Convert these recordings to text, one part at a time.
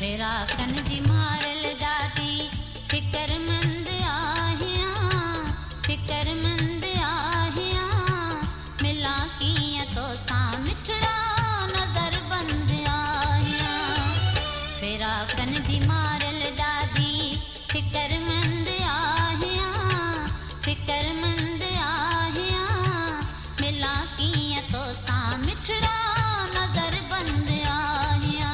फिराकन जी मारल ॾाढी फ़िक्रमंद आहियां फ़िक्रमंद आहियां मिलां कीअं तोसां मिठड़ा नज़र बंद आहियां फिराकन जी मारल ॾाढी फ़िक्रमंद आहियां फ़िक्रमंद आहियां मिलां कीअं तोसां मिठड़ा नज़र बंद आहियां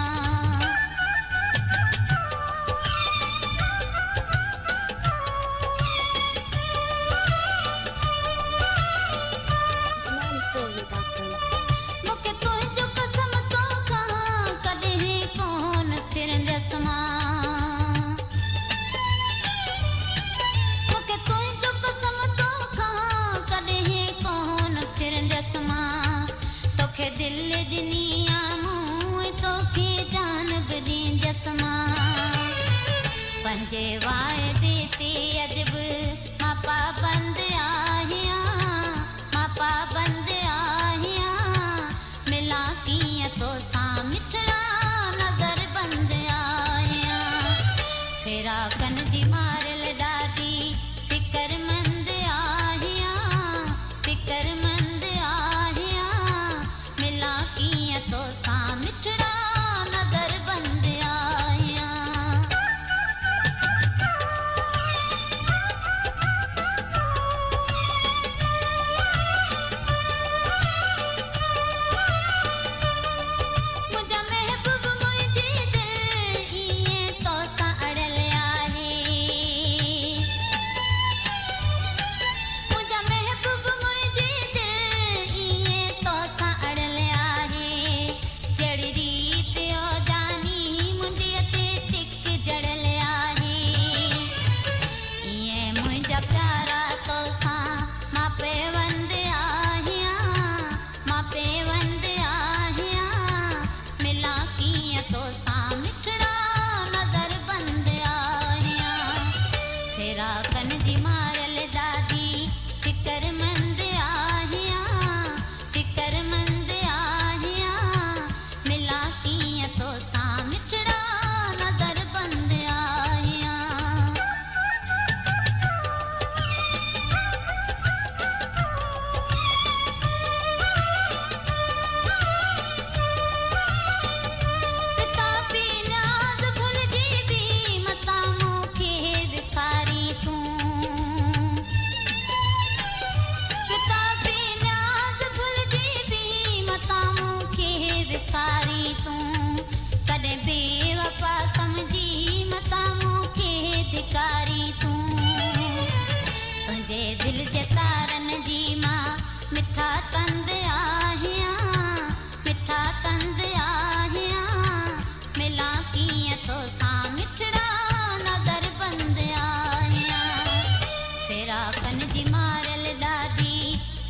मूंखे तुंहिंजो कसम थो खां कॾहिं कोन फिरंदसि मां मूंखे तुंहिंजो कसम थो खां कॾहिं कोन फिरंदसि मां तोखे दिलि ॾिनी आहे मूं तोखे जान बि ॾींदसि मां पंहिंजे वाइदे ते अॼु बि मां पाबंद आहियां मां पाबंद आहियां मिलां कीअं तोसां मिठड़ा नज़र बंद आहियां फिराकन जी मारल ॾाढी फ़िक्रमंद आहियां फ़िक्रमंद आहियां मिलां कीअं तोसां मिठड़ा नज़र बंद आहियां मुंहिंजा महबूब मुंहिंजी दिलि ईअं तोसां अड़ियल आहे मुंहिंजा महबूब मुंहिंजी दिलि ईअं तोसां अड़ियल आहे जहिड़ी रीत ओ जानी मुंडीअ ते टिक जड़ियल आहे ईअं मुंहिंजा प्यारा तोसां मां पेवंद आहियां मां पेवंद आहियां मिलां कीअं तोसां मिठड़ा नज़र बंद आहियां फिराकन जी मारल ॾाढी फ़िक्रमंद आहियां फ़िक्रमंद आहियां मिलां कीअं तोसां मिठड़ा नज़र बंद आहियां पिता पी न्याज़ भुलिजी बि मतां मूंखे विसारी तूं पिता पी न्याज़ भुलिजी बि मतां मूंखे विसारी तूं कॾहिं बेवफ़ा समझी मतां मूंखे धिकारी तूं तुंहिंजे दिलि जे तारनि जी मां मिठा तंद आहियां मिठा तंद आहियां मिलां कीअं तोसां मिठड़ा नज़र बंद आहियां फिराकन जी मारल ॾाढी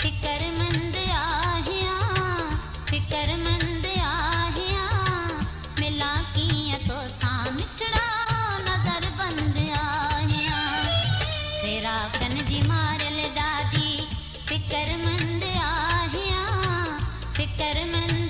फ़िक्रमंद आहियां फ़िक्रमंद आहियां मिलां कीअं तोसां मिठड़ा नज़र बंद आहियां फिराकन जी मारल ॾाढी फ़िक्रमंद आहियां फ़िक्रमंद